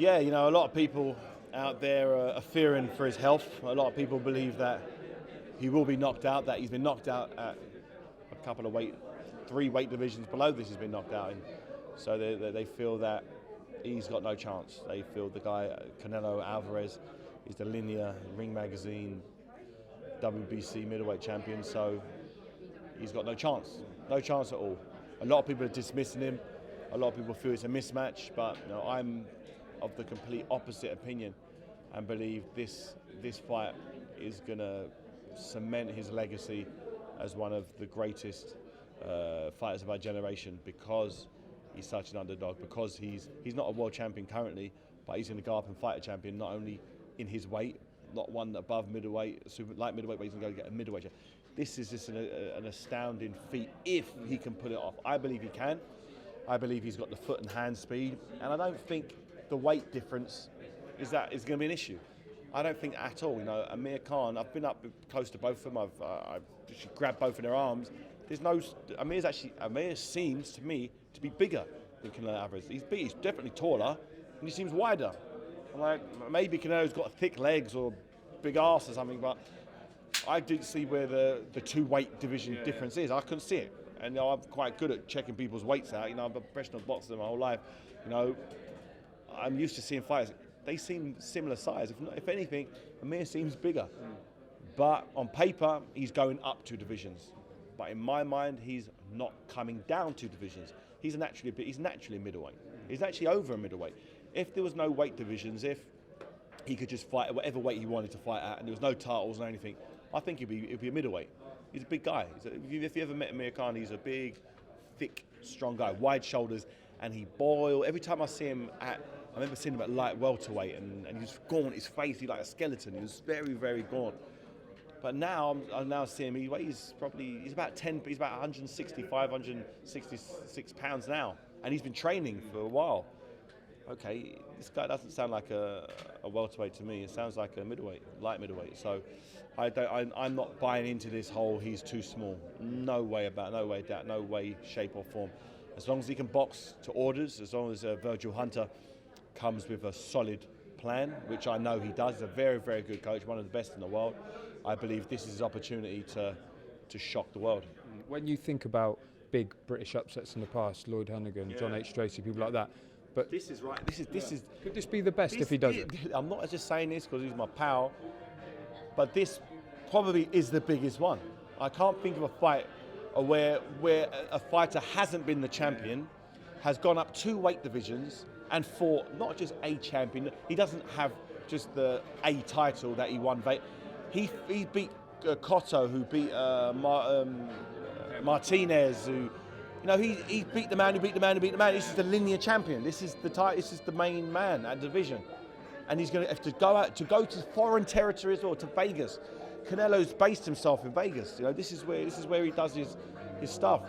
Yeah, you know, a lot of people out there are fearing for his health. A lot of people believe that he will be knocked out, that he's been knocked out at a couple of three weight divisions below this he's been knocked out in. So they feel that he's got no chance. They feel the guy, Canelo Alvarez, is the linear Ring Magazine WBC middleweight champion, so he's got no chance at all. A lot of people are dismissing him. A lot of people feel it's a mismatch, but you know, I'm of the complete opposite opinion and believe this fight is going to cement his legacy as one of the greatest fighters of our generation, because he's such an underdog, because he's not a world champion currently, but he's going to go up and fight a champion not only in his weight, not one above middleweight, super light middleweight, but he's going to go get a middleweight. This is just an astounding feat if he can pull it off. I believe he can. I believe he's got the foot and hand speed, and I don't think the weight difference is going to be an issue. I don't think at all. You know, Amir Khan, I've been up close to both of them. I've grabbed both of their arms. There's no. Amir seems to me to be bigger than Canelo Alvarez. He's definitely taller, and he seems wider. I'm like, maybe Canelo's got thick legs or big ass or something, but I didn't see where the two weight division difference is. I couldn't see it. And you know, I'm quite good at checking people's weights out. You know, I'm a professional boxer my whole life. You know, I'm used to seeing fighters. They seem similar size. If anything, Amir seems bigger. But on paper, he's going up 2 divisions. But in my mind, he's not coming down 2 divisions. He's naturally a middleweight. He's actually over a middleweight. If there was no weight divisions, if he could just fight at whatever weight he wanted to fight at, and there was no titles or anything, I think it'd be a middleweight. He's a big guy. If you ever met Amir Khan, he's a big, thick, strong guy, wide shoulders, and he boils. Every time I see him I remember seeing him at light welterweight, and he was gaunt. His face, he's like a skeleton. He was very, very gaunt. But now I'm now seeing him. He's about 165, 166 pounds now, and he's been training for a while. Okay, this guy doesn't sound like a welterweight to me. It sounds like a middleweight, light middleweight. So I'm not buying into this whole he's too small. No way, shape or form. As long as he can box to orders, as long as Virgil Hunter comes with a solid plan, which I know he does. He's a very, very good coach, one of the best in the world. I believe this is his opportunity to shock the world. When you think about big British upsets in the past, Lloyd Hannigan, John H. Tracy, people like that, but this is right. This is. Could this be the best if he does it? I'm not just saying this because he's my pal, but this probably is the biggest one. I can't think of a fight where a fighter hasn't been the champion, has gone up 2 weight divisions and fought not just a champion. He doesn't have just the A title that he won. He beat Cotto, who beat Martinez, who. You know, he beat the man who beat the man who beat the man. This is the linear champion. This is the main man at division, and he's going to have to go to foreign territory as well, to Vegas. Canelo's based himself in Vegas. You know, this is where he does his stuff.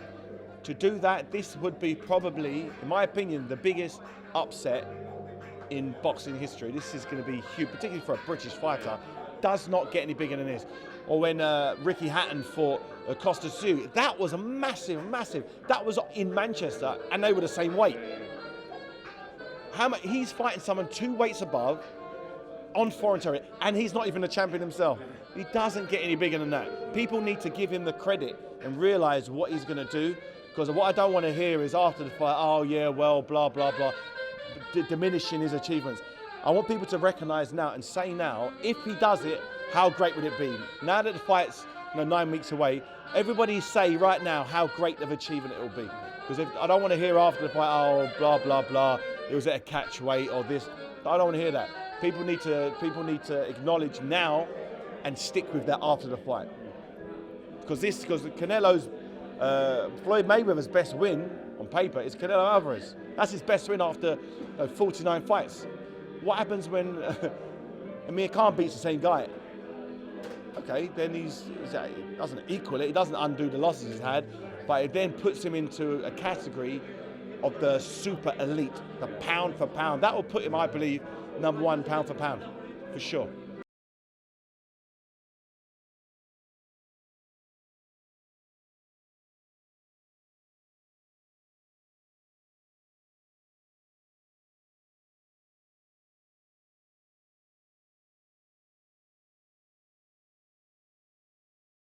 To do that, this would be probably, in my opinion, the biggest upset in boxing history. This is going to be huge, particularly for a British fighter. Does not get any bigger than this. Or when Ricky Hatton fought Costa Sioux, that was a massive. That was in Manchester, and they were the same weight. He's fighting someone 2 weights above on foreign territory, and he's not even a champion himself. He doesn't get any bigger than that. People need to give him the credit and realise what he's going to do, because what I don't want to hear is after the fight, oh yeah, well, blah, blah, blah, diminishing his achievements. I want people to recognise now and say now, if he does it, how great would it be? Now that the fight's 9 weeks away, everybody say right now how great of achievement it will be. Because I don't want to hear after the fight, oh, blah, blah, blah, it was at a catch weight or this. I don't want to hear that. People need to acknowledge now and stick with that after the fight. Because Canelo's, Floyd Mayweather's best win on paper is Canelo Alvarez. That's his best win after 49 fights. What happens when Amir Khan beats the same guy? Okay, then he doesn't equal it, he doesn't undo the losses he's had, but it then puts him into a category of the super elite, the pound for pound. That will put him, I believe, #1 pound for pound, for sure.